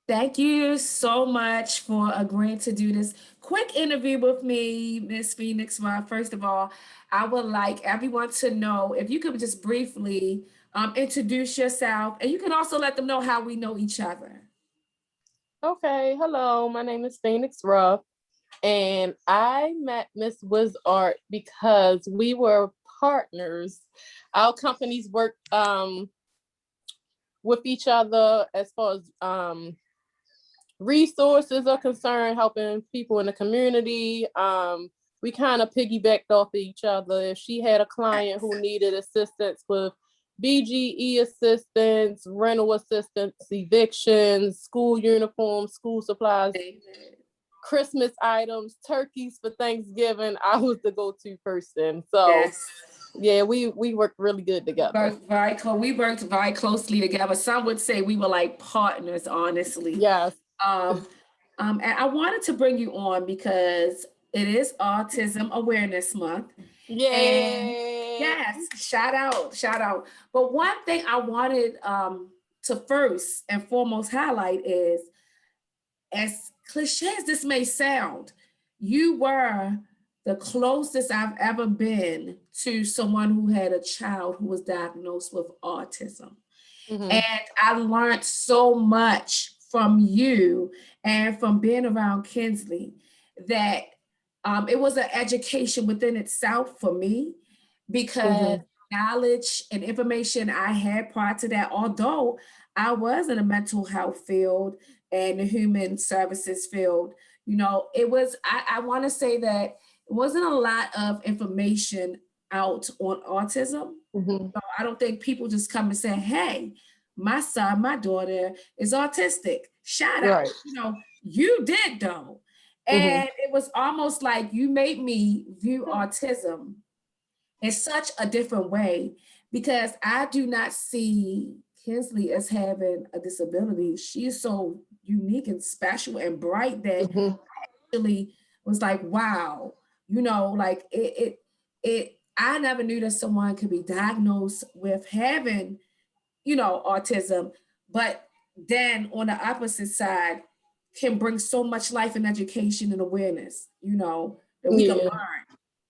Thank you so much for agreeing to do this quick interview with me, Miss Phoenix. Well, first of all, I would like everyone to know if you could just briefly introduce yourself, and you can also let them know how we know each other. Okay, hello, my name is Phoenix Ruff, and I met Miss Wizzart because we were partners. Our companies work with each other as far as resources are concerned, helping people in the community. We kind of piggybacked off of each other. If she had a client who needed assistance with BGE assistance, rental assistance, evictions, school uniforms, school supplies, Christmas items, turkeys for Thanksgiving, I was the go-to person. So Yes. yeah, we worked really good together. We worked very closely together. Some would say we were like partners, honestly. Yes. Um, and I wanted to bring you on because it is Autism Awareness Month. And Yay. yes, shout out, shout out. But one thing I wanted to first and foremost highlight is, as cliche as this may sound, you were the closest I've ever been to someone who had a child who was diagnosed with autism. Mm-hmm. And I learned so much from you and from being around Kinsley that it was an education within itself for me because Mm-hmm. knowledge and information I had prior to that, although I was in a mental health field and the human services field, it was, I want to say that it wasn't a lot of information out on autism. Mm-hmm. So I don't think people just come and say, hey, my son, my daughter is autistic. Shout out. Right. You did though. Mm-hmm. And it was almost like you made me view autism in such a different way because I do not see Kinsley as having a disability. She is so unique and special and bright that Mm-hmm. actually was like, wow, like it I never knew that someone could be diagnosed with having, autism, but then on the opposite side can bring so much life and education and awareness, that we can Yeah. learn.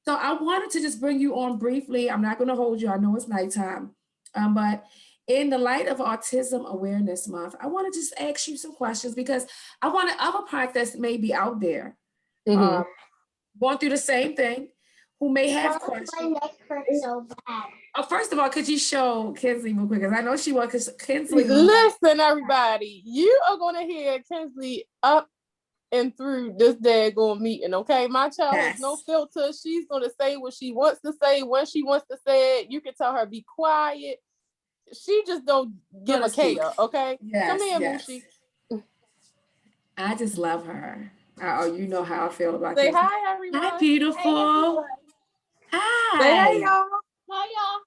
So I wanted to just bring you on briefly. I'm not going to hold you. I know it's nighttime. But in the light of Autism Awareness Month, I want to just ask you some questions because I wanted other podcasts that may be out there Mm-hmm. um, going through the same thing who may have Why does my questions. neck hurt so bad? First of all, could you show Kinsley real quick? Because I know she was, because Kinsley loves. Listen, everybody, you are going to hear Kinsley up and through this daggone meeting, okay? My child has no Yes. filter. She's going to say what she wants to say when she wants to say it. You can tell her, be quiet. She just don't give Gonna a speak. care, okay? Come Yes, here, yes. Moochie. I just love her. Oh, you know how I feel about Say Kinsley. hi, Hi, everyone. Hey beautiful. everyone. Say hey, Hi. y'all. Hi y'all.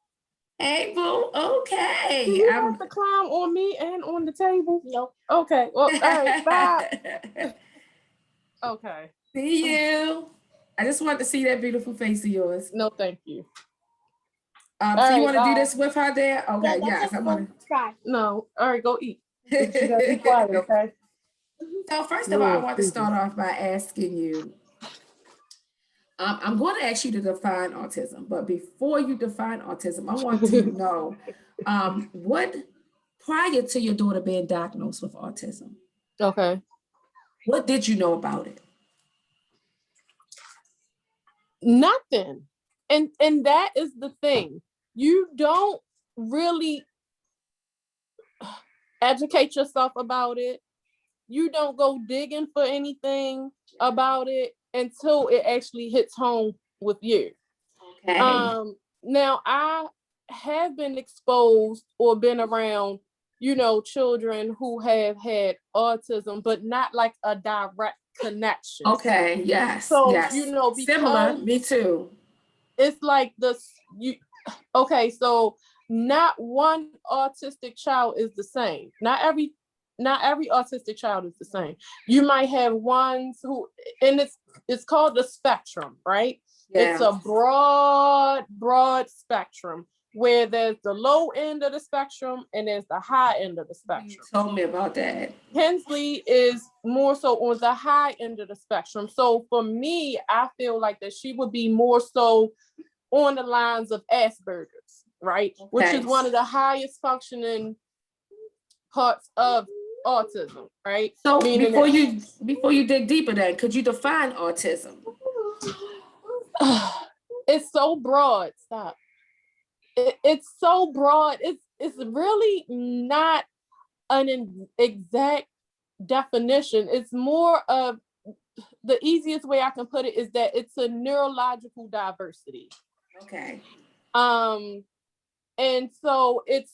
Hey, boo. Do Okay. you have to climb on me and on the table? Nope. Okay. Well, all right. Bye. Okay. See you. I just want to see that beautiful face of yours. No, thank you. So All you right. want to do Bye. this with her there? Yeah, Okay. that's Yes, a I full want try. No. All right. Go eat. But you gotta be to. quiet, okay? So first of all, I Lord, want to Jesus. start off by asking you. I'm going to ask you to define autism, but before you define autism, I want to know what prior to your daughter being diagnosed with autism, Okay. what did you know about it? Nothing. And that is the thing. You don't really educate yourself about it. You don't go digging for anything about it until it actually hits home with you. Okay. Now I have been exposed or been around, children who have had autism, but not like a direct connection. Okay. Yes. So, Yes. Similar. because Me too. it's like okay, so not one autistic child is the same. Not every autistic child is the same. You might have ones who, and it's called the spectrum, right? It's Yeah. a broad spectrum. where there's the low end of the spectrum and there's the high end of the You spectrum. told me about that. Hensley is more so on the high end of the spectrum. So for me, I feel like that she would be more so on the lines of Asperger's, right? Okay. Which is one of the highest functioning parts of autism, right? So Meaning before you dig deeper, then could you define autism? it's so broad. Stop. It's so broad. It's really not an exact definition. It's more of, the easiest way I can put it is that it's a neurological diversity. Okay. And so it's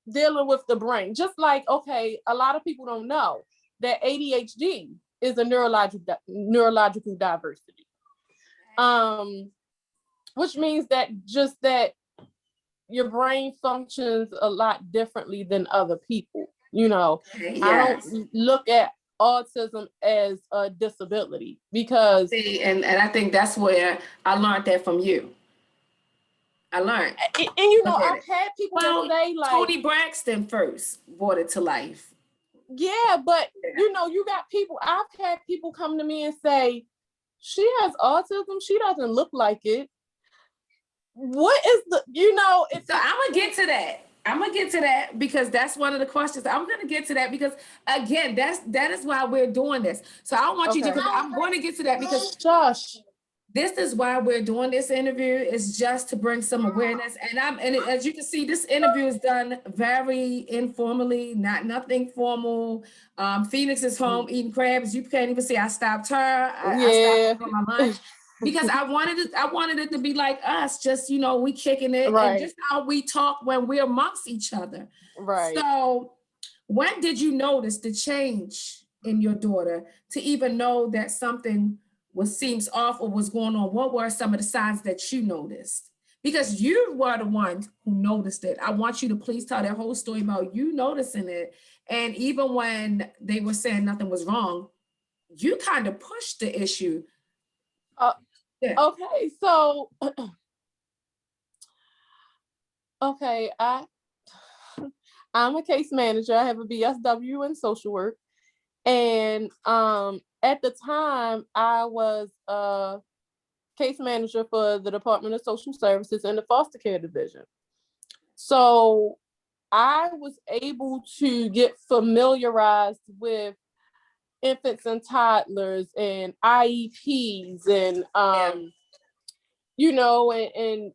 dealing with the brain. Just like, okay, a lot of people don't know that ADHD is a neurological diversity. Which means that just that your brain functions a lot differently than other people. You know, Yes. I don't look at autism as a disability because See, and I think that's where I learned that from you. I learned. and you know, Look at I've it. had people Well, that say like Tony Braxton first brought it to life. yeah, but you know, you got people, I've had people come to me and say, she has autism, she doesn't look like it. What is the, you know, it's So I'm gonna get to that. I'm gonna get to that because that's one of the questions. I'm gonna get to that because again, that is why we're doing this. So I want you to. Okay. I'm going to get to that because Josh. this is why we're doing this interview, is just to bring some awareness. And as you can see, this interview is done very informally, nothing formal. Phoenix is home eating crabs. You can't even see I stopped her. I stopped her for my lunch because I wanted it to be like us, just, you know, we kicking it Right. and just how we talk when we're amongst each other. Right. So when did you notice the change in your daughter to even know that something seems off or was going on? What were some of the signs that you noticed? Because you were the one who noticed it. I want you to please tell that whole story about you noticing it. And even when they were saying nothing was wrong, you kind of pushed the issue. Yeah. Okay, so okay, I'm a case manager. I have a BSW in social work. And at the time I was a case manager for the Department of Social Services in the foster care division. So I was able to get familiarized with infants and toddlers and IEPs and you know, and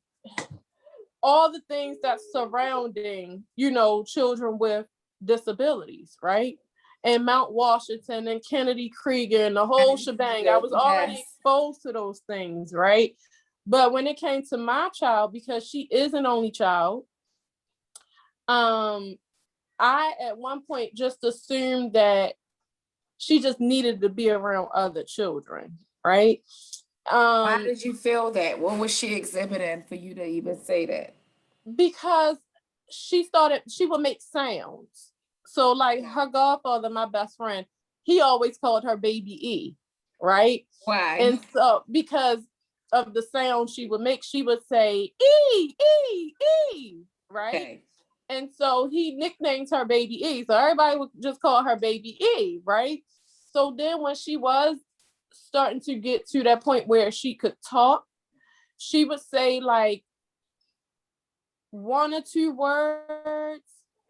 all the things that's surrounding, you know, children with disabilities, right? And Mount Washington and Kennedy Krieger and the whole shebang. I was already exposed to those things, right? But when it came to my child, because she is an only child, I at one point just assumed that she just needed to be around other children, right? Why did you feel that? What was she exhibiting for you to even say that? Because she would make sounds. So like her godfather, my best friend, he always called her baby E, right? Why? And so because of the sound she would make, she would say E, E, E, right? Okay. And so he nicknamed her baby E. So everybody would just call her baby E, right? So then when she was starting to get to that point where she could talk, she would say like one or two words,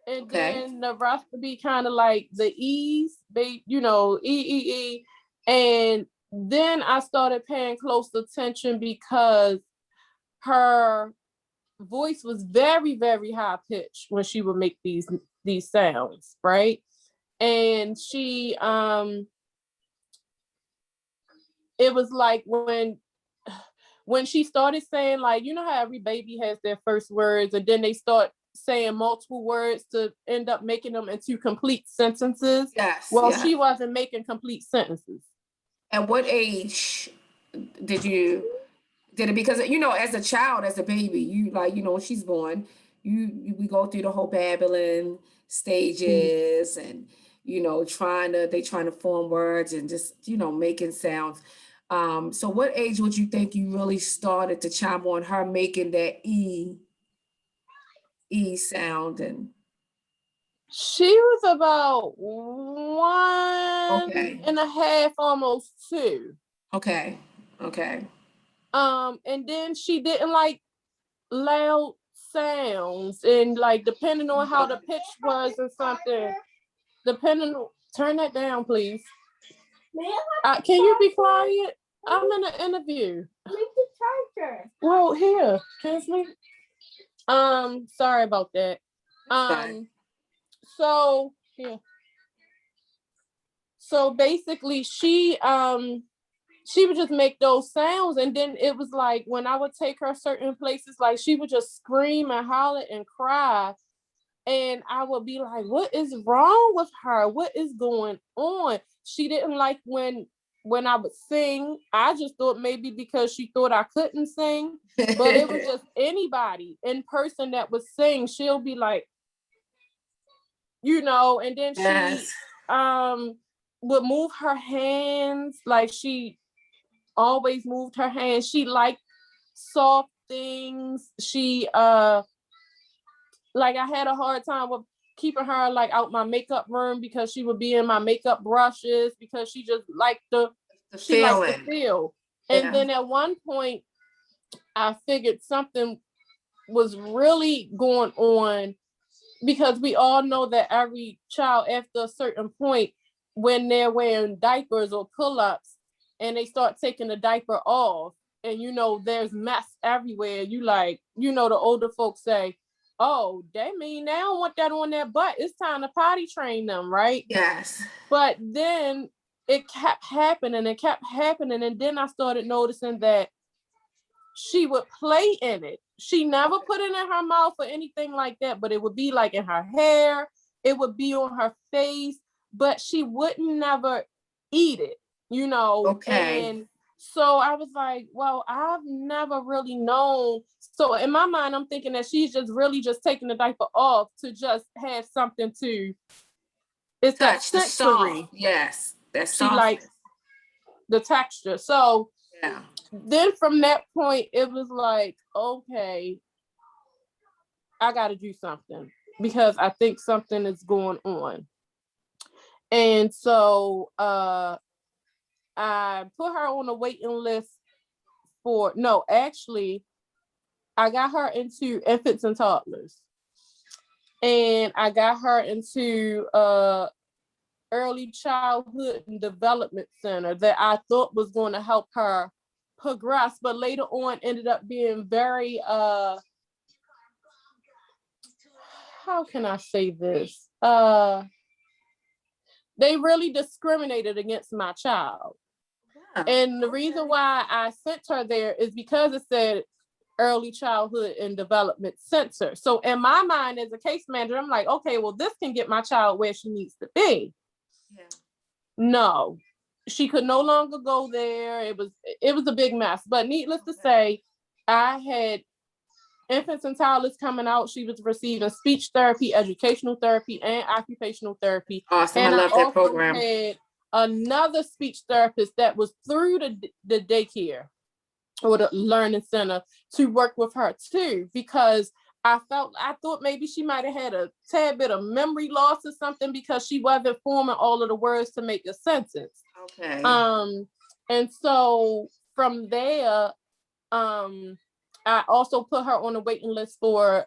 and then the rest would be kind of like the E's, you know, E. And then I started paying close attention because her voice was very, very high pitched when she would make these sounds, right? And she it was like when she started saying, like, you know how every baby has their first words and then they start saying multiple words to end up making them into complete sentences. Yes. Well, she wasn't making complete sentences. At what age did it? Because, you know, as a child, as a baby, you like, you know, when she's born, we go through the whole babbling stages and, you know, trying to form words and just, you know, making sounds. So what age would you think you really started to chime on her making that E sound? And She was about 1 okay, and a half, almost 2. okay, okay. And then she didn't like loud sounds, and like depending on how the pitch was or something, depending on, turn that down, please. Can you be quiet? I'm in an interview. Well, here, can you? Sorry about that. So yeah. So basically, she would just make those sounds, and then it was like when I would take her certain places, like she would just scream and holler and cry, and I would be like, "What is wrong with her? What is going on?" She didn't like when I would sing. I just thought maybe because she thought I couldn't sing, but it was just anybody in person that would sing. She'll be like, and then Yes. she would move her hands, like she always moved her hands. She liked soft things. She like I had a hard time with keeping her like out my makeup room because she would be in my makeup brushes because she just liked the feel. And Yeah. then at one point I figured something was really going on, because we all know that every child after a certain point, when they're wearing diapers or pull-ups and they start taking the diaper off, and there's mess everywhere, the older folks say, "Oh, they mean they don't want that on their butt. It's time to potty train them," right? Yes. But then it kept happening and then I started noticing that she would play in it. She never put it in her mouth or anything like that, but it would be like in her hair, it would be on her face, but she wouldn't never eat it, Okay. And so I was like, well, I've never really known. So in my mind, I'm thinking that she's just really just taking the diaper off to just have something to, it's that Touch the sensory. soft. Yes. That's She soft. likes the texture. So yeah. Then from that point, it was like, okay, I got to do something because I think something is going on. And so I put her on a waiting list I got her into infants and toddlers. And I got her into early childhood and development center that I thought was going to help her progress, but later on ended up being very how can I say this? They really discriminated against my child. Wow. And the reason why I sent her there is because it said early childhood and development center. So in my mind as a case manager, I'm like, okay, well, this can get my child where she needs to be. Yeah. No, she could no longer go there. It was a big mess. But needless to say, I had infants and toddlers coming out. She was receiving speech therapy, educational therapy, and occupational therapy. Awesome. And I love that program. Had another speech therapist that was through the daycare or the learning center to work with her too, because I thought maybe she might have had a tad bit of memory loss or something because she wasn't forming all of the words to make a sentence. Okay. And so from there, I also put her on a waiting list for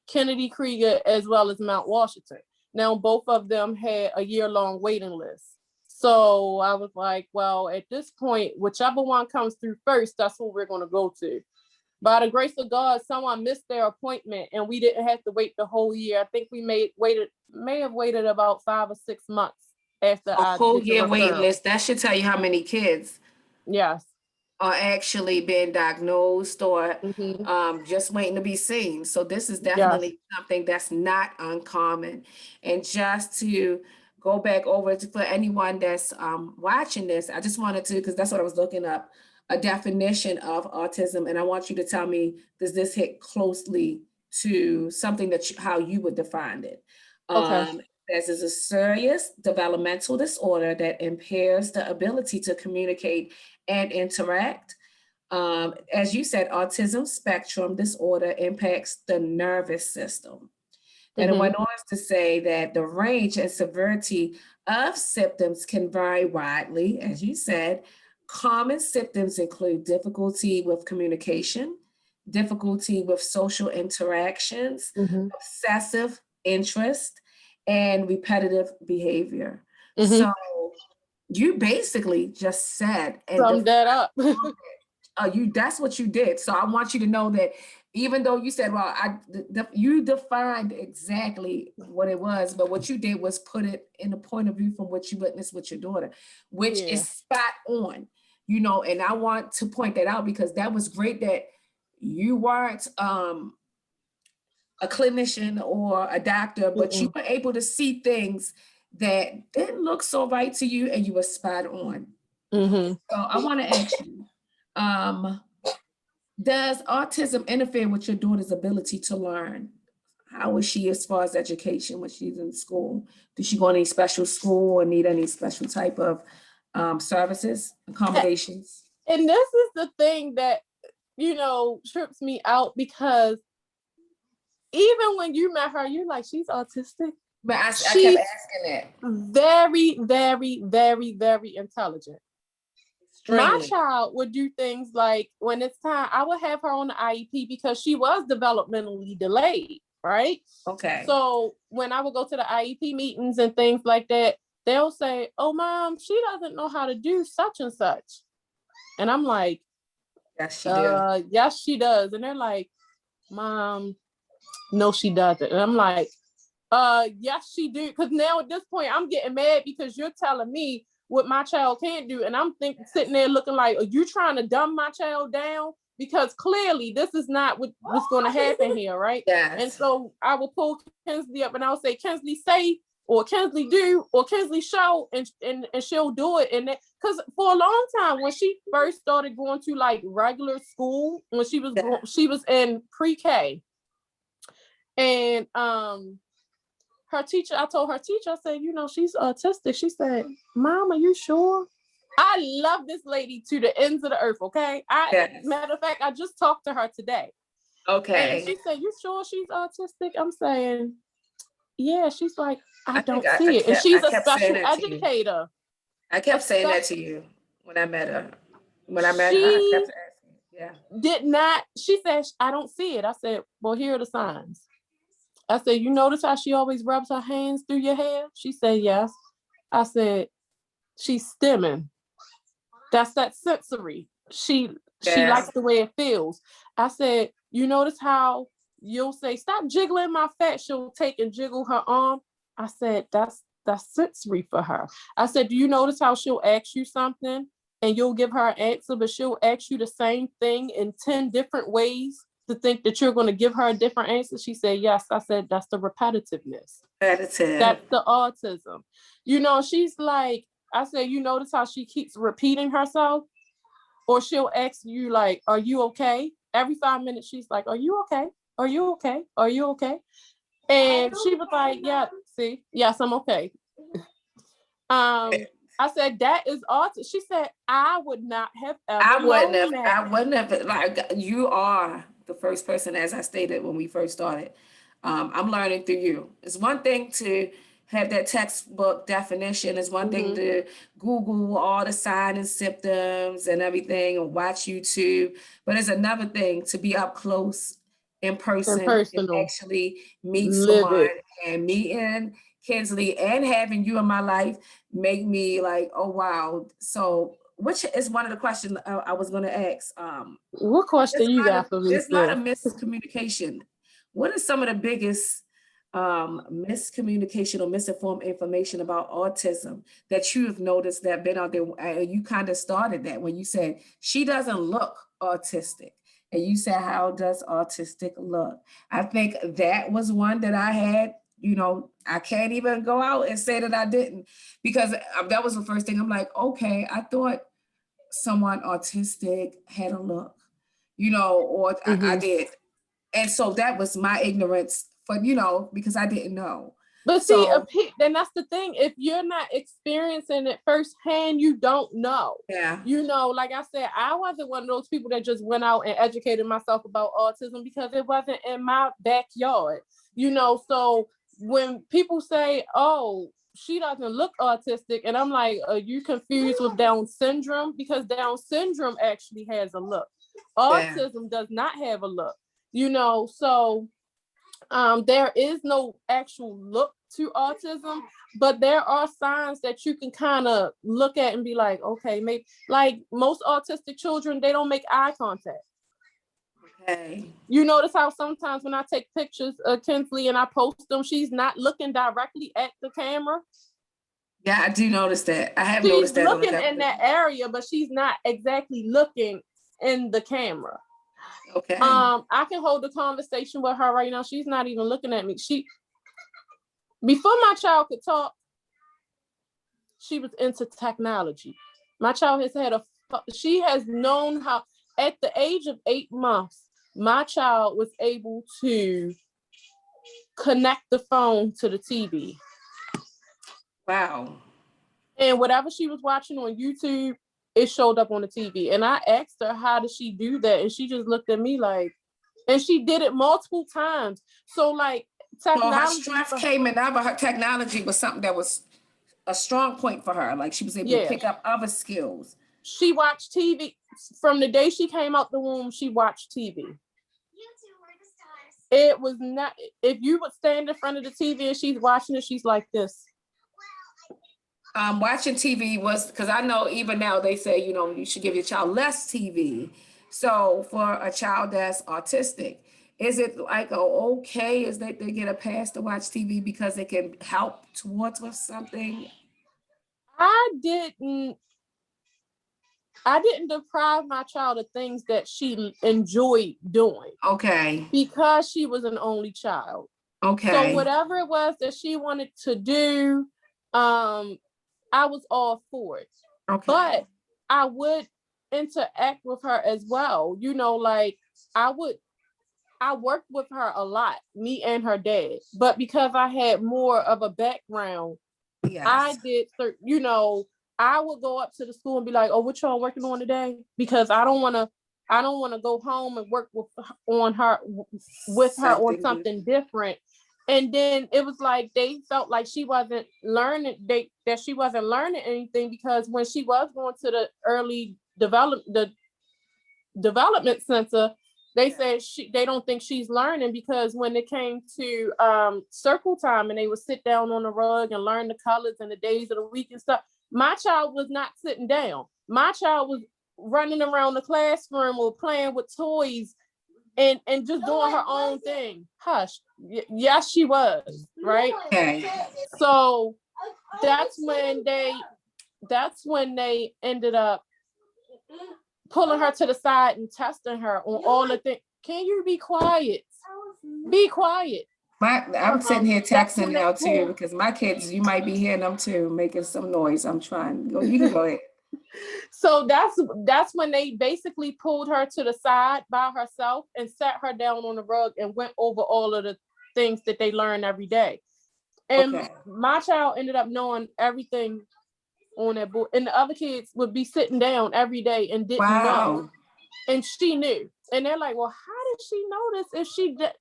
Kennedy Krieger as well as Mount Washington. Now, both of them had a year-long waiting list. So I was like, well, at this point, whichever one comes through first, that's what we're going to go to. By the grace of God, someone missed their appointment and we didn't have to wait the whole year. I think we may have waited about 5 or 6 months after a whole year waiting list. That should tell you how many kids yes are actually being diagnosed or mm-hmm. Just waiting to be seen. So this is definitely something that's not uncommon. And just to go back over to for anyone that's watching this, I just wanted to, because that's what I was looking up, a definition of autism. And I want you to tell me, does this hit closely to something that how you would define it? Okay. This is a serious developmental disorder that impairs the ability to communicate and interact. As you said, autism spectrum disorder impacts the nervous system. And it went on to say that the range and severity of symptoms can vary widely. As you said, common symptoms include difficulty with communication, difficulty with social interactions, obsessive interest, and repetitive behavior. So you basically just said and Sum that up. that's what you did. So I want you to know that even though you said, well, you defined exactly what it was, but what you did was put it in the point of view from what you witnessed with your daughter, which is spot on, and I want to point that out because that was great that you weren't a clinician or a doctor, but you were able to see things that didn't look so right to you and you were spot on. So I want to ask you, does autism interfere with your daughter's ability to learn? How is she as far as education when she's in school? Does she go to any special school or need any special type of services, accommodations? And this is the thing that, trips me out because even when you met her, you're like, she's autistic. But I kept asking that. Very, very, very, very intelligent. Extremely. My child would do things like when it's time, I would have her on the IEP because she was developmentally delayed, right? Okay. So when I would go to the IEP meetings and things like that, they'll say, oh, Mom, she doesn't know how to do such and such. And I'm like, yes, she does. Yes, she does. And they're like, Mom, no, she doesn't. And I'm like, yes, she do. Because now at this point, I'm getting mad because you're telling me what my child can't do. And I'm sitting there looking like, are you trying to dumb my child down? Because clearly this is not what's going to happen here, right? Yes. And so I will pull Kinsley up and I'll say, Kinsley, say, or Kinsley do, or Kinsley show, and she'll do it. And because for a long time, when she first started going to like regular school, when she was in pre-K, and her teacher, I told her teacher, I said, she's autistic. She said, Mom, are you sure? I love this lady to the ends of the earth, okay? Matter of fact, I just talked to her today. Okay. And she said, you sure she's autistic? I'm saying, yeah. She's like, I don't see it. And she's a special educator. I kept saying that to you when I met her. When I met her, I kept asking. Yeah. She said, I don't see it. I said, well, here are the signs. I said, you notice how she always rubs her hands through your hair? She said, yes. I said, she's stimming. That's that sensory. She likes the way it feels. I said, you notice how you'll say, stop jiggling my fat. She'll take and jiggle her arm. I said, that's sensory for her. I said, do you notice how she'll ask you something and you'll give her an answer, but she'll ask you the same thing in 10 different ways to think that you're going to give her a different answer? She said, yes. I said, that's the repetitiveness. That's the autism. She's like, I said, you notice how she keeps repeating herself? Or she'll ask you like, are you okay? Every 5 minutes, she's like, are you okay? Are you okay? Are you okay? And she was like, yeah, see, yes, I'm okay. I said, that is autism. She said, I would not have ever I wouldn't have, like, you are the first person, as I stated when we first started. I'm learning through you. It's one thing to have that textbook definition. It's one thing to Google all the signs and symptoms and everything and watch YouTube. But it's another thing to be up close in person and actually meet someone. And meeting Kinsley and having you in my life make me like, oh, wow. So which is one of the questions I was going to ask. What question you got for me? There's a lot of miscommunication. What are some of the biggest miscommunication or misinformed information about autism that you have noticed that been out there? You kind of started that when you said she doesn't look autistic. And you said, how does autistic look? I think that was one that I had. I can't even go out and say that I didn't, because that was the first thing. I'm like, okay, I thought someone autistic had a look, or I did. And so that was my ignorance for, because I didn't know. But see, So then that's the thing. If you're not experiencing it firsthand, you don't know. yeah, You know, like I said, I wasn't one of those people that just went out and educated myself about autism because it wasn't in my backyard. You know, so when people say, "Oh, she doesn't look autistic," and I'm like, "Are you confused with Down syndrome?" Because Down syndrome actually has a look. yeah. Autism does not have a look. You know, so there is no actual look to autism, but there are signs that you can kind of look at and be like, okay, maybe like most autistic children, they don't make eye contact. Okay. You notice how sometimes when I take pictures of Kinsley and I post them, she's not looking directly at the camera. Yeah, I do notice that. I have She's noticed that on the looking in that area, but she's not exactly looking in the camera. Okay. I can hold a conversation with her right now. She's not even looking at me. Before my child could talk, she was into technology. My child she has known how, at the age of 8 months, my child was able to connect the phone to the TV. Wow. And whatever she was watching on YouTube, it showed up on the TV. And I asked her, how did she do that? And she just looked at me like, and she did it multiple times. So like technology. Well, her strength came in but her technology was something that was a strong point for her. Like she was able to pick up other skills. She watched TV from the day she came out the womb. She watched TV. It was not, if you would stand in front of the TV and she's watching it, she's like this. Watching TV was, because I know even now they say, you know, you should give your child less TV. So for a child that's autistic, is it like, oh, okay, is that they get a pass to watch TV because it can help towards with something? I didn't deprive my child of things that she enjoyed doing. Okay. Because she was an only child. Okay. So whatever it was that she wanted to do, I was all for it. Okay. But I would interact with her as well. You know, like I worked with her a lot, me and her dad. But because I had more of a background, yes. I did, you know, I would go up to the school and be like, "Oh, what y'all working on today?" Because I don't want to go home and work with her on something different. And then it was like they felt like she wasn't learning, that she wasn't learning anything, because when she was going to the early development center, they said they don't think she's learning, because when it came to circle time and they would sit down on the rug and learn the colors and the days of the week and stuff, my child was not sitting down. My child was running around the classroom or playing with toys and just doing her own thing. Hush. Yes, she was, right? Okay. So that's when they ended up pulling her to the side and testing her on all the things. Can you be quiet? Be quiet. I'm sitting here texting now too, because my kids, you might be hearing them too, making some noise. I'm trying. You can go ahead. So that's when they basically pulled her to the side by herself and sat her down on the rug and went over all of the things that they learn every day. And my child ended up knowing everything on that board. And the other kids would be sitting down every day and didn't know. And she knew. And they're like, well, how did she know this if she did?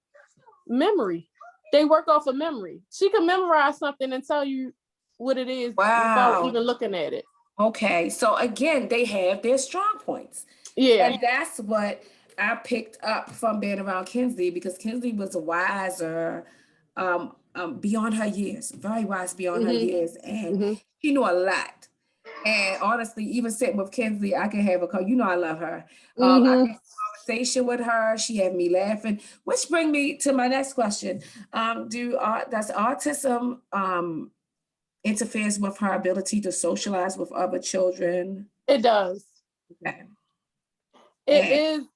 Memory. They work off of memory. She can memorize something and tell you what it is without even looking at it. Okay, so again, they have their strong points. Yeah. And that's what I picked up from being around Kinsley, because Kinsley was wiser beyond her years, very wise beyond her years. And she knew a lot. And honestly, even sitting with Kinsley, I can have you know I love her. I can have a conversation with her. She had me laughing, which brings me to my next question. Does autism interferes with her ability to socialize with other children? It does. Okay. It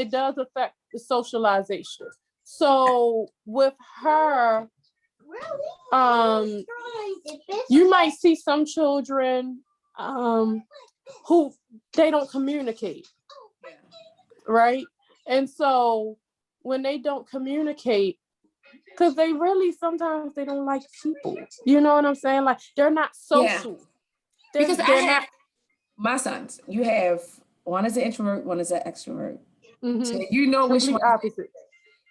does affect the socialization. So with her, you might see some children who they don't communicate, right? And so when they don't communicate, Because they really, sometimes they don't like people. You know what I'm saying? Like, they're not social. Because They're not. My sons, you have one is an introvert, one is an extrovert. So Mm-hmm. you know which Complete one. opposite.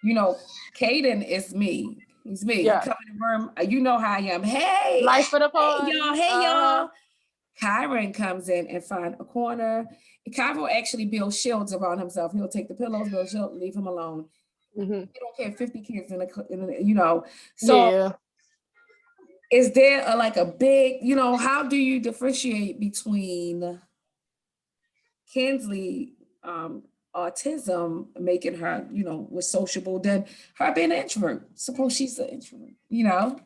You know, Caden is me. He's me. Yeah. You come in the room, you know how I am. Hey, Life of the hey party. y'all, hey y'all. Kyron comes in and find a corner. Kyron will actually build shields around himself. He'll take the pillows, build shield, leave him alone. Mm-hmm. You don't care 50 kids you know. So Yeah. is there like a big, you know, how do you differentiate between Kinsley autism making her, you know, was sociable than her being an introvert? Suppose she's an introvert, you know?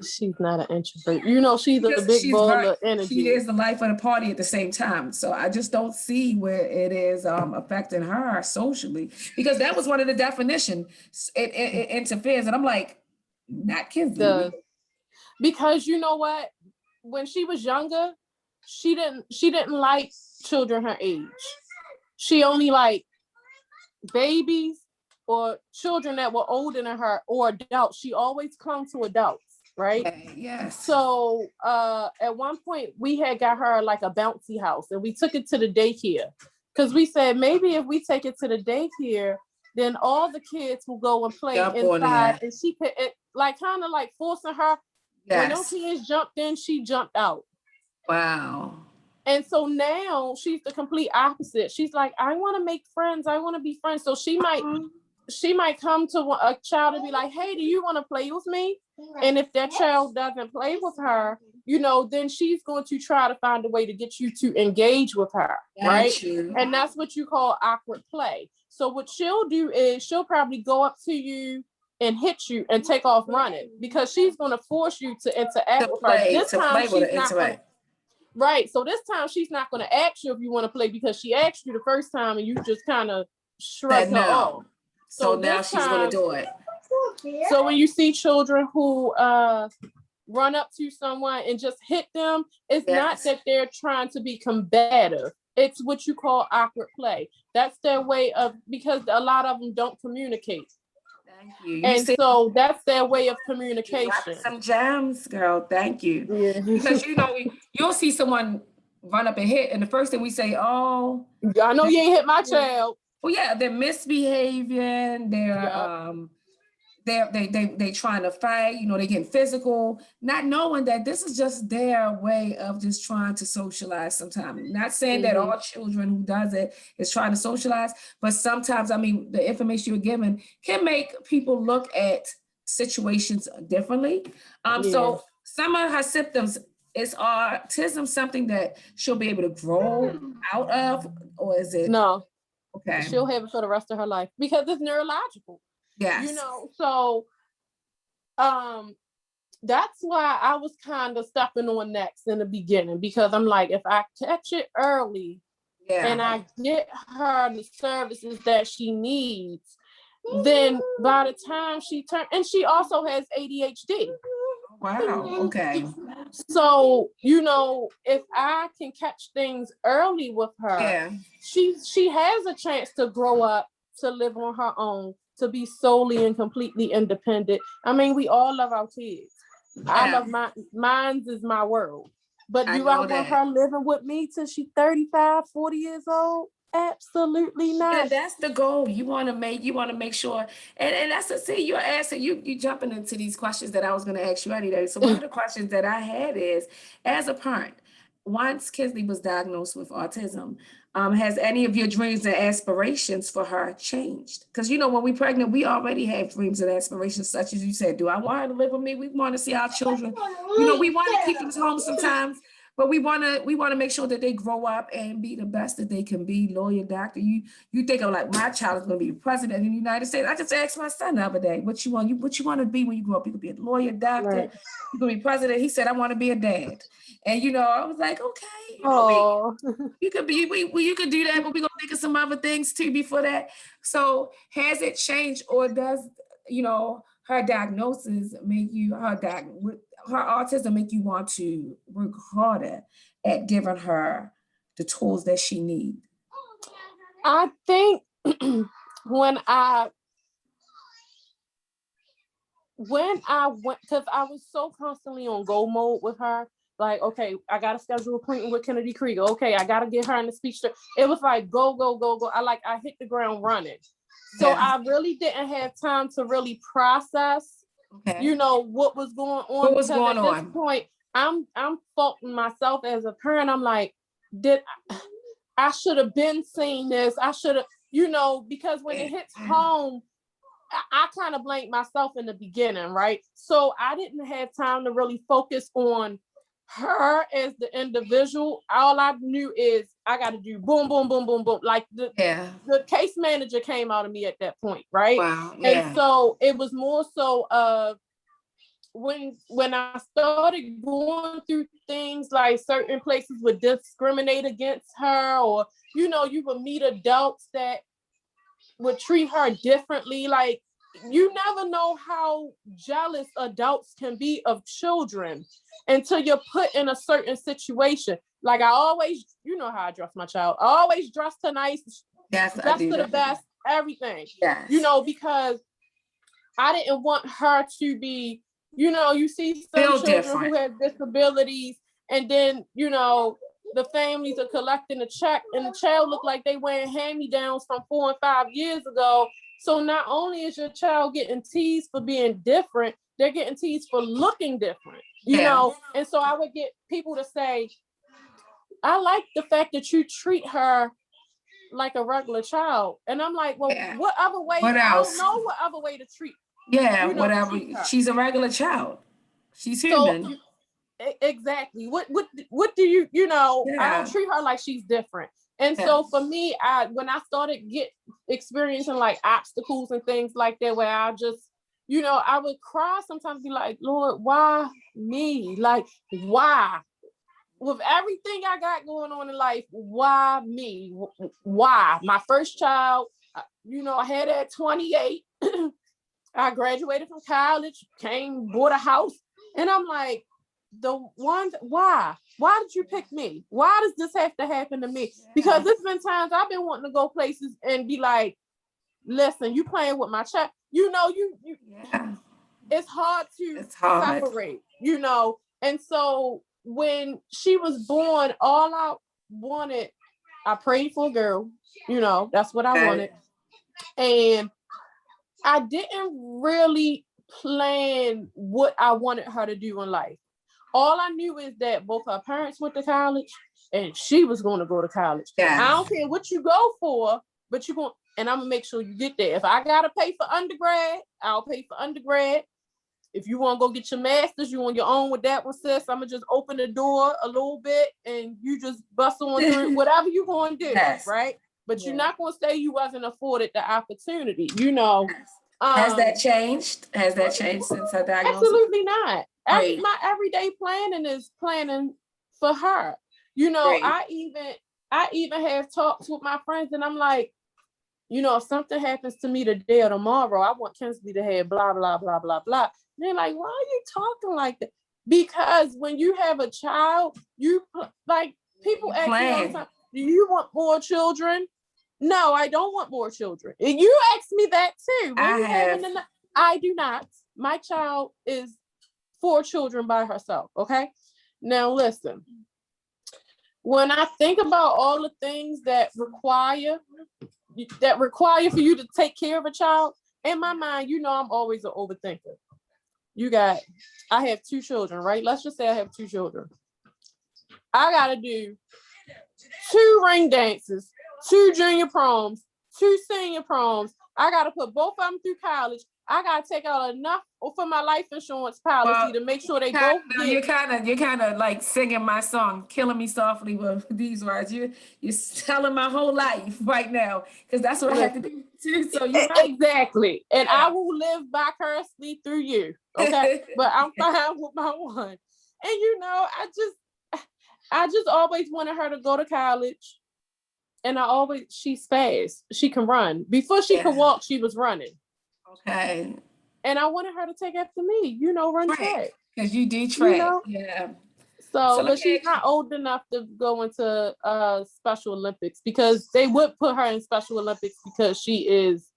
She's not an introvert. You know, she's a Because big she's ball very, of energy. she is the life of the party at the same time. So I just don't see where it is affecting her socially, because that was one of the definitions. It interferes, and I'm like, not Kinsley. Because you know what? When she was younger, she didn't like children her age. She only liked babies or children that were older than her or adults. She always clung to adults, right? Okay, yes. So at one point we had got her like a bouncy house, and we took it to the daycare because we said maybe if we take it to the daycare, then all the kids will go and play inside, and she could like kind of like forcing her. Yes. When those kids jumped in, she jumped out. Wow. And so now she's the complete opposite. She's like, I want to make friends. I want to be friends. So she might come to a child and be like, hey, do you want to play with me? And if that child doesn't play with her, you know, then she's going to try to find a way to get you to engage with her, right? And that's what you call awkward play. So what she'll do is she'll probably go up to you and hit you and take off running, because she's going to force you to interact with her. This time she's not going to. Right. So this time she's not going to ask you if you want to play, because she asked you the first time and you just kind of shrugged her off. So now she's going to do it. So when you see children who run up to someone and just hit them, it's not that they're trying to be combative. It's what you call awkward play. That's their way of, because a lot of them don't communicate. Thank you. And so that's their way of communication. Some gems, girl. Thank you. Yeah. Because you know, you'll see someone run up and hit, and the first thing we say, oh, I know you ain't hit my child. Well, yeah, they're misbehaving, they trying to fight, you know, they're getting physical, not knowing that this is just their way of just trying to socialize sometimes. Not saying that all children who does it is trying to socialize, but sometimes, I mean, the information you're given can make people look at situations differently. So some of her symptoms, is autism something that she'll be able to grow out of, or is it? No. Okay. She'll have it for the rest of her life because it's neurological. Yes. You know, so that's why I was kind of stepping on next in the beginning, because I'm like, if I catch it early and I get her the services that she needs, then by the time she turns, and she also has ADHD. Wow. Okay. So, you know, if I can catch things early with her, she has a chance to grow up, to live on her own, to be solely and completely independent. I mean, we all love our kids. I love mine's is my world. But do I want her living with me till she's 35, 40 years old? Absolutely not. Yeah, that's the goal. You want to make sure, and that's you're asking, you jumping into these questions that I was going to ask you anyway. So one of the questions that I had is, as a parent, once Kinsley was diagnosed with autism, has any of your dreams and aspirations for her changed? Because, you know, when we're pregnant, we already have dreams and aspirations, such as you said, do I want her to live with me? We want to see our children. You know, we want to keep them home sometimes, but we want to make sure that they grow up and be the best that they can be. Lawyer, doctor. You think of like, my child is going to be president of the United States. I just asked my son the other day, what you want to be when you grow up? You could be a lawyer, doctor. Right. You could be president. He said, I want to be a dad. And, you know, I was like, okay, you could be, you could do that, but we're going to think of some other things too before that. So has it changed, or does, you know, her diagnosis make you, her autism make you want to work harder at giving her the tools that she needs? I think when I when I went, because I was so constantly on go mode with her, like, okay, I got to schedule an appointment with Kennedy Krieger. Okay, I got to get her in the speech. It was like, go, go, go, go. I hit the ground running. So I really didn't have time to really process, what was going on. What was because going at on? this point, I'm faulting myself as a parent. I'm like, I should have been seeing this. I should have, because when it hits home, I kind of blamed myself in the beginning, right? So I didn't have time to really focus on her as the individual. All I knew is I got to do boom, boom, boom, boom, boom. Like the case manager came out of me at that point, right? Wow. Yeah. And so it was more so when I started going through things like certain places would discriminate against her, or you would meet adults that would treat her differently. Like, you never know how jealous adults can be of children until you're put in a certain situation. Like, I always, how I dress my child. I always dress her nice, dress to the best, everything. Yes. Because I didn't want her to be, you see some Feel children different. who have disabilities, and then, the families are collecting a check and the child look like they wearing hand-me-downs from 4 and 5 years ago. So not only is your child getting teased for being different, they're getting teased for looking different, you know? And so I would get people to say, I like the fact that you treat her like a regular child. And I'm like, well, what other way? What else? I don't know what other way to treat. Whatever. She's a regular child. She's human. So, exactly. What do you I don't treat her like she's different. And so for me, when I started experiencing like obstacles and things like that, where I just, I would cry sometimes, be like, Lord, why me? Like, why? With everything I got going on in life, why me? Why? My first child, I had it at 28. I graduated from college, bought a house, and I'm like, why did you pick me? Why does this have to happen to me? Because there's been times I've been wanting to go places and be like, listen, you playing with my child. It's hard to separate, and so when she was born, all I wanted, I prayed for a girl, that's what I wanted. And I didn't really plan what I wanted her to do in life. All I knew is that both her parents went to college and she was going to go to college. I don't care what you go for, but you're going, and I'm going to make sure you get there. If I got to pay for undergrad, I'll pay for undergrad. If you want to go get your master's, you on your own with that one, sis. I'm going to just open the door a little bit and you just bust on through whatever you're going to do, right? But you're not going to say you wasn't afforded the opportunity, Has that changed? Has that changed since her diagnosis? Absolutely not. My everyday planning is planning for her. I even have talks with my friends, and I'm like, if something happens to me today or tomorrow, I want Kinsley to have blah, blah, blah, blah, blah. And they're like, why are you talking like that? Because when you have a child, people ask me all the time, do you want more children? No, I don't want more children. And you asked me that too. I do not. My child is 4 children by herself. Okay. Now listen, when I think about all the things that require for you to take care of a child, in my mind, I'm always an overthinker. I have 2 children, right? Let's just say I have 2 children. I got to do 2 ring dances, 2 junior proms, 2 senior proms. I got to put both of them through college. I got to take out enough for my life insurance policy to make sure they both get. You're kind of like singing my song, Killing Me Softly with these words. You're telling my whole life right now, because that's what I have to do too. So exactly. And I will live vicariously through you. Okay. But I'm fine with my one. And I just always wanted her to go to college. And she's fast. She can run. Before she could walk, she was running. Okay. And I wanted her to take after me, run track. Because you do track. So but she's not old enough to go into Special Olympics, because they would put her in Special Olympics because she is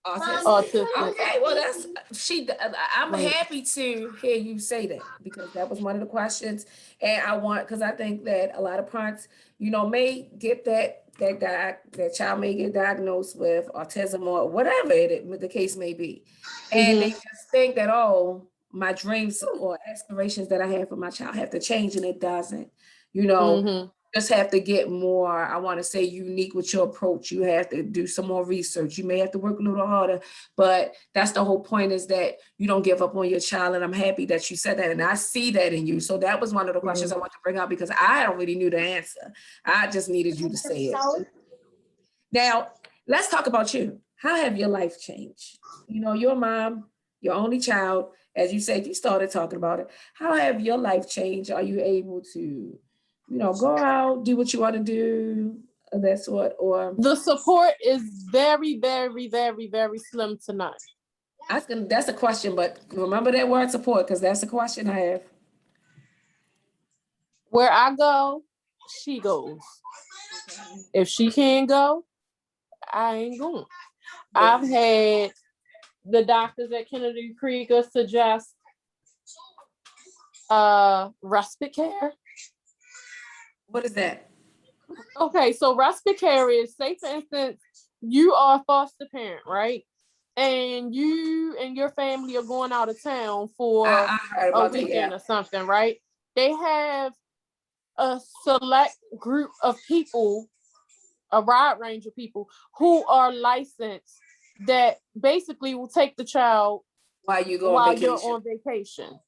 Autistic. Autistic. Okay, well that's I'm Right. happy to hear you say that because that was one of the questions, and because I think that a lot of parents, may get that child may get diagnosed with autism or whatever the case may be, and they Mm-hmm. just think that, oh, my dreams or aspirations that I have for my child have to change, and it doesn't. You know, Mm-hmm. just have to get more, I want to say, unique with your approach. You have to do some more research. You may have to work a little harder, but that's the whole point, is that you don't give up on your child. And I'm happy that you said that. And I see that in you. So that was one of the questions I want to bring up because I don't really knew the answer. I just needed you to say it. Now, let's talk about you. How have your life changed? Your mom, your only child, as you said, you started talking about it. How have your life changed? Are you able to, go out, do what you want to do, that sort? Or The support is very, very, very, very slim to none. that's a question, but remember that word support, because that's a question I have. Where I go, she goes. If she can't go, I ain't going. I've had the doctors at Kennedy Krieger suggest respite care. What is that? Okay, so respite care is, say for instance, you are a foster parent, right? And you and your family are going out of town for I heard a about that, weekend yeah. or something, right? They have a select group of people, a wide range of people who are licensed that basically will take the child While you go on while you're vacation. on vacation.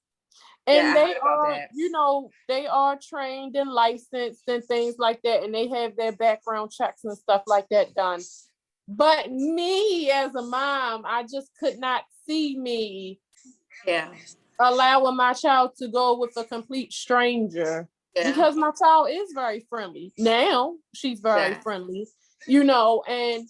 Yeah, And I they heard about are, that. they are trained and licensed and things like that. And they have their background checks and stuff like that done. But me as a mom, I just could not see me Yeah. allowing my child to go with a complete stranger, Yeah. because my child is very friendly. Now she's very Yeah. friendly, and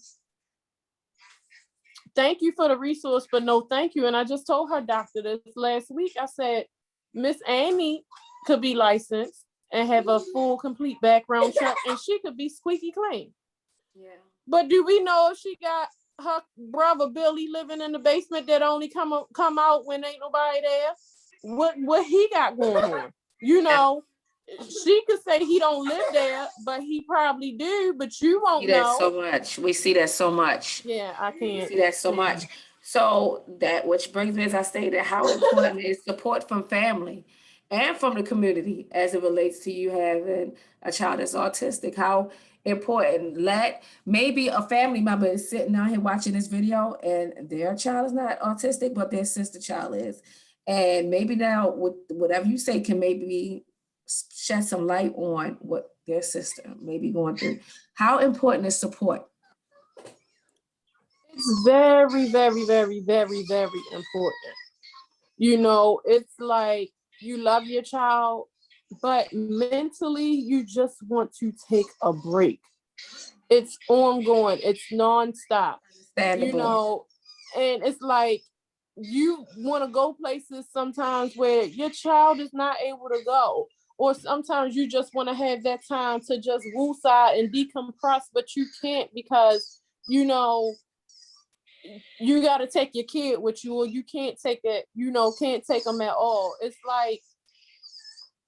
thank you for the resource, but no thank you. And I just told her doctor this last week. I said, Miss Annie could be licensed and have a full, complete background check, and she could be squeaky clean. Yeah. But do we know if she got her brother Billy living in the basement that only come out when ain't nobody there? What he got going on? She could say he don't live there, but he probably do, but you We see won't that know. so much. We see that so much. Yeah, I We can't. see that so much. So that, which brings me, as I stated, how important is support from family and from the community as it relates to you having a child that's autistic? How important? Maybe a family member is sitting out here watching this video and their child is not autistic, but their sister child is. And maybe now with whatever you say can maybe shed some light on what their sister may be going through. How important is support? It's very, very, very, very, very important. It's like you love your child, but mentally you just want to take a break. It's ongoing, it's nonstop, Understandable. and it's like you want to go places sometimes where your child is not able to go. Or sometimes you just want to have that time to just woosah and decompress, but you can't because, you got to take your kid with you, or you can't take it, can't take them at all. It's like,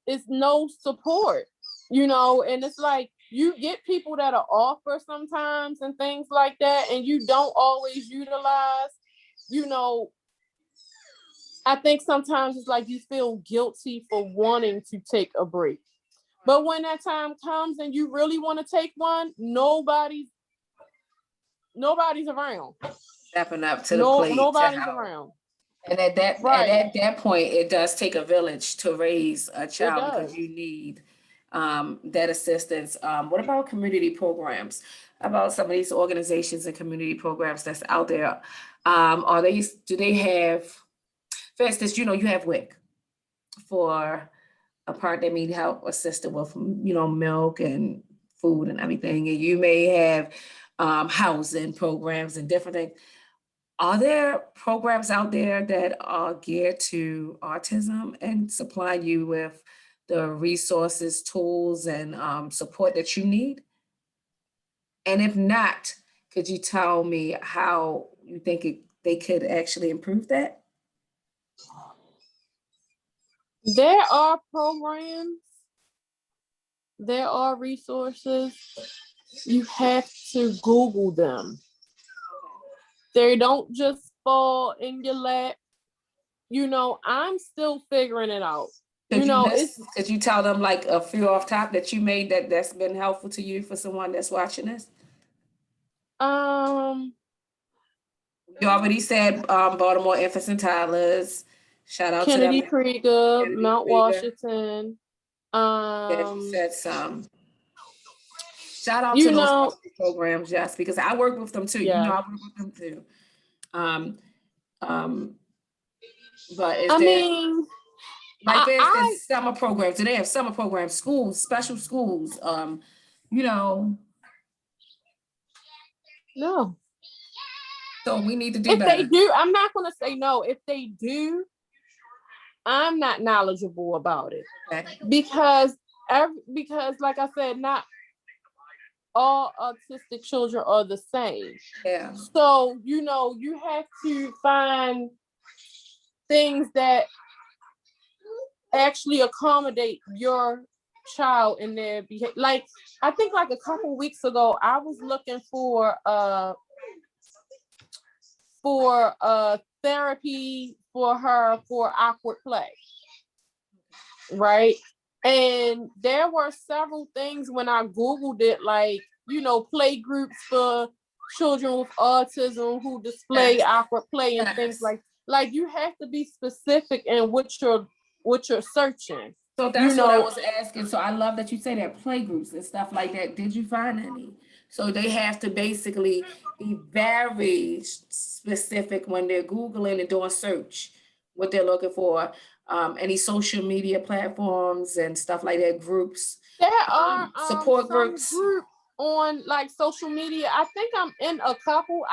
it's no support, and it's like you get people that are offer sometimes and things like that, and you don't always utilize, you know, I think sometimes it's like you feel guilty for wanting to take a break. But when that time comes and you really want to take one, nobody's around. Stepping up to the plate to Nobody's help. around. And Right. at that point, it does take a village to raise a It child because does. you need that assistance. What about community programs? About some of these organizations and community programs that's out there? Do they have, for instance, you have WIC for a part that need help assisted with, milk and food and everything. And you may have housing programs and different things. Are there programs out there that are geared to autism and supply you with the resources, tools, and support that you need? And if not, could you tell me how you think they could actually improve that? There are programs, there are resources. You have to Google them. They don't just fall in your lap. I'm still figuring it out. Could you tell them like a few off top that you made that's been helpful to you for someone that's watching this? You already said Baltimore Infants and Toddlers. Shout out Kennedy to them. Krieger, Kennedy Mount Krieger. Washington. Yeah, you said some. Shout out to those programs, yes, because I work with them too. Yeah. I work with them too. But is I there mean, like for instance, summer programs? Do they have summer programs, schools, special schools? No. So we need to do if better. They do, I'm not going to say no. If they do, I'm not knowledgeable about it. Okay. Because like I said, not all autistic children are the same. Yeah. So, you have to find things that actually accommodate your child in their behavior. Like, I think like a couple weeks ago, I was looking for therapy for her for awkward play. Right. And there were several things when I Googled it, like, play groups for children with autism who display awkward play and things like you have to be specific in what you're searching. So that's what I was asking. So I love that you say that, play groups and stuff like that. Did you find any? So they have to basically be very specific when they're Googling and doing search, what they're looking for. Any social media platforms and stuff like that, groups. There are support groups on like social media. I think I'm in a couple.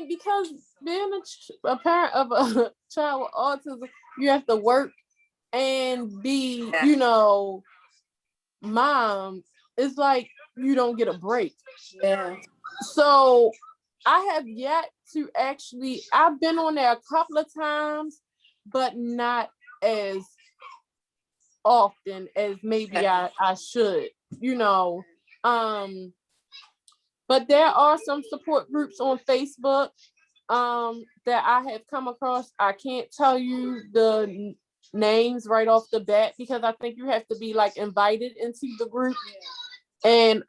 Because being a parent of a child with autism, you have to work and be, mom. It's like you don't get a break. Yeah. So I have yet to actually, I've been on there a couple of times, but not as often as maybe I should, but there are some support groups on Facebook that I have come across. I can't tell you the names right off the bat because I think you have to be like invited into the group. And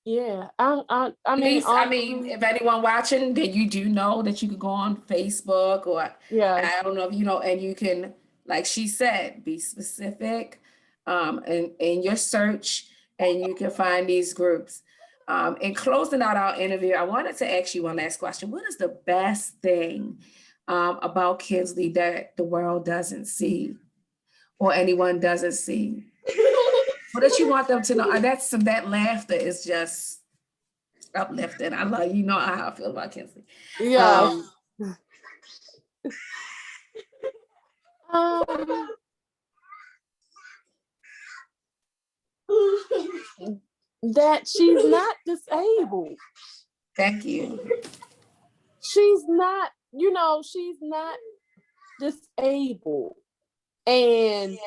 yeah, I mean, if anyone watching, then you do know that you can go on Facebook or I don't know if and you can, like she said, be specific in your search, and you can find these groups. In closing out our interview, I wanted to ask you one last question. What is the best thing about Kinsley that the world doesn't see or anyone doesn't see? What does you want them to know? That laughter is just uplifting. I love how I feel about Kinsley. Yeah. That she's not disabled. Thank you. She's not, she's not disabled. And,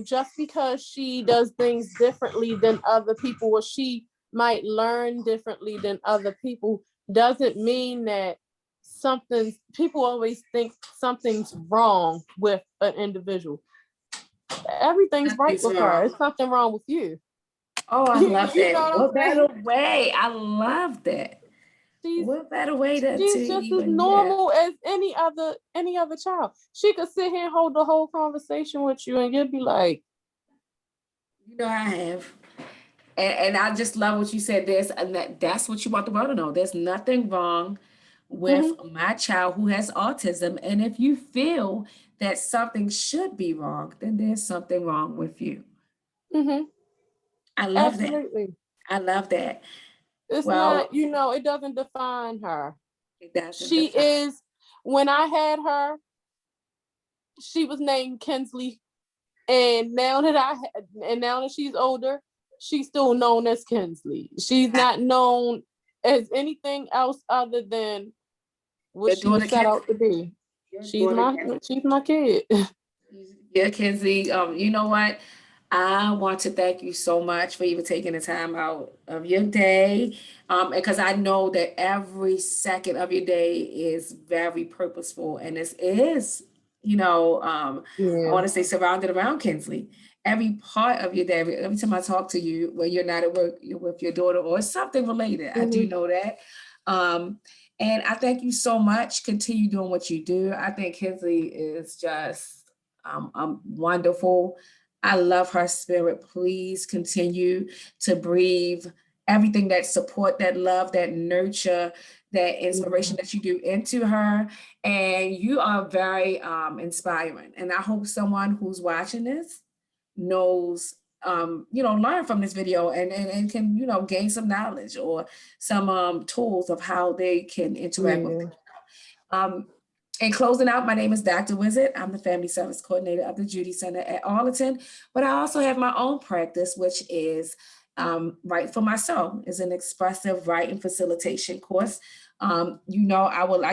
just because she does things differently than other people, or she might learn differently than other people, doesn't mean that people always think something's wrong with an individual. Everything's right with her. There's something wrong with you. Oh, I love that. What better way? I love that. What better way to she's just as normal as any other child. She could sit here and hold the whole conversation with you and you'd be like, I have. And I just love what you said. That's what you want the world to know. There's nothing wrong with my child who has autism. And if you feel that something should be wrong, then there's something wrong with you. I love that. I love that. It's not, it doesn't define her. It doesn't. She is, when I had her, she was named Kinsley. And now that she's older, she's still known as Kinsley. She's not known as anything else other than what she was set out to be. She's my kid. Yeah, Kenzie. You know what? I want to thank you so much for even taking the time out of your day. Because I know that every second of your day is very purposeful, and this is, I want to say surrounded around Kinsley. Every part of your day, every time I talk to you, when you're not at work, you're with your daughter or something related. I do know that. And I thank you so much. Continue doing what you do. I think Kinsley is just wonderful. I love her spirit. Please continue to breathe everything that support, that love, that nurture, that inspiration that you do into her. And you are very inspiring. And I hope someone who's watching this knows, learn from this video and can, gain some knowledge or some tools of how they can interact with people. In closing out, my name is Dr. Wizzart. I'm the Family Service Coordinator of the Judy Center at Arlington, but I also have my own practice, which is Write for Myself. It's an expressive writing facilitation course. I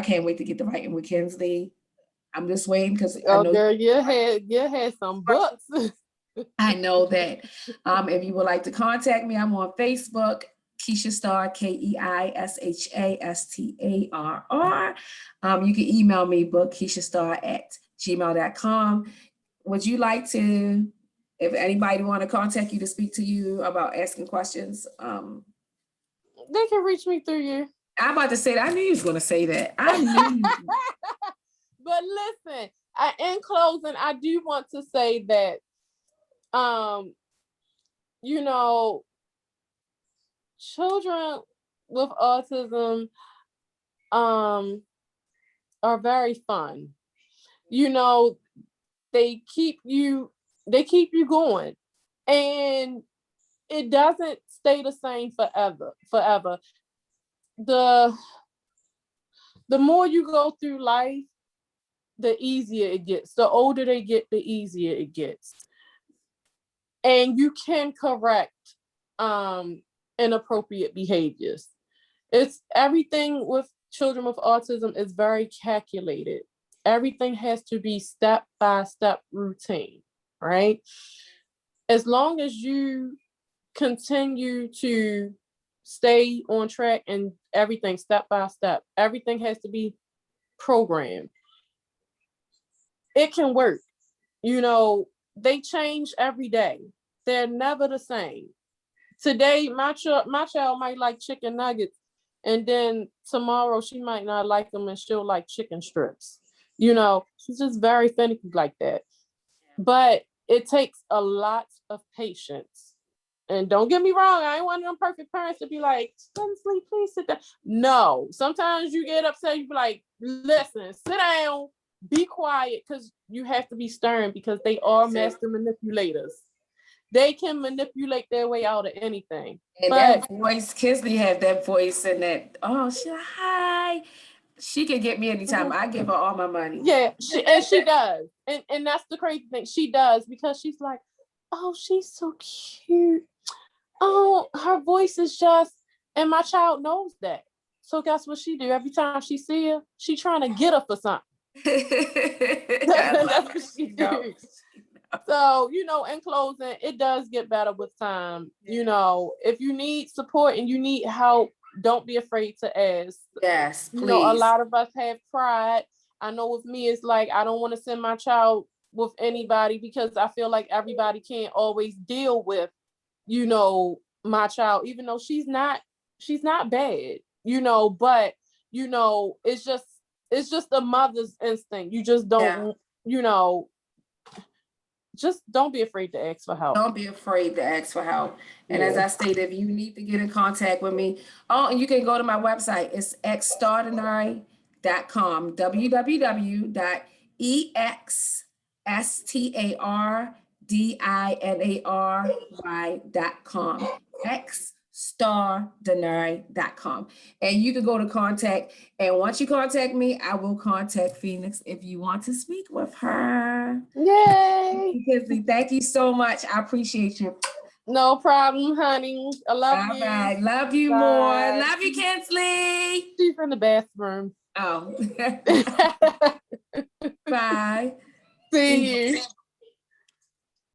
can't wait to get to writing with Kinsley. I'm just waiting because I know girl, you had some books. I know that. If you would like to contact me, I'm on Facebook, Keisha Star, KeishaStarr. You can email me, bookkeishastar@gmail.com. Would you like to, if anybody want to contact you to speak to you about asking questions? They can reach me through you. I'm about to say that. I knew you was going to say that. I knew. But listen, in closing, I do want to say that, children with autism are very fun. They keep you going, and it doesn't stay the same forever. The more you go through life, the easier it gets. The older they get, the easier it gets. And you can correct inappropriate behaviors. It's everything with children with autism is very calculated. Everything has to be step-by-step routine, right? As long as you continue to stay on track and everything step by step, everything has to be programmed. It can work. They change every day. They're never the same. Today, my child might like chicken nuggets, and then tomorrow she might not like them and she'll like chicken strips. She's just very finicky like that. But it takes a lot of patience. And don't get me wrong, I ain't one of them perfect parents to be like, Kinsley, please sit down. No, sometimes you get upset, you be like, listen, sit down, be quiet, because you have to be stern because they are master manipulators. They can manipulate their way out of anything. And that voice, Kinsley have that voice and that, hi. She can get me anytime. I give her all my money. Yeah, she does. And that's the crazy thing. She does, because she's like, oh, she's so cute. Oh, her voice is just, and my child knows that. So guess what she do? Every time she see her, she trying to get her for something. That's what she do. So, in closing, it does get better with time. If you need support and you need help, don't be afraid to ask. Yes, please. A lot of us have pride. I know with me, it's like, I don't want to send my child with anybody because I feel like everybody can't always deal with, my child, even though she's not bad, but, it's just a mother's instinct. You just don't, just don't be afraid to ask for help. Don't be afraid to ask for help. And as I stated, if you need to get in contact with me, and you can go to my website. It's extraordinary.com, www.extraordinary.com, extraordinary.com. And you can go to contact. And once you contact me, I will contact Phoenix if you want to speak with her. Yay! Thank you so much. I appreciate you. No problem, honey. I love All you. right. Love you Bye. more. Love you, Kinsley. She's in the bathroom. Oh. Bye. See you.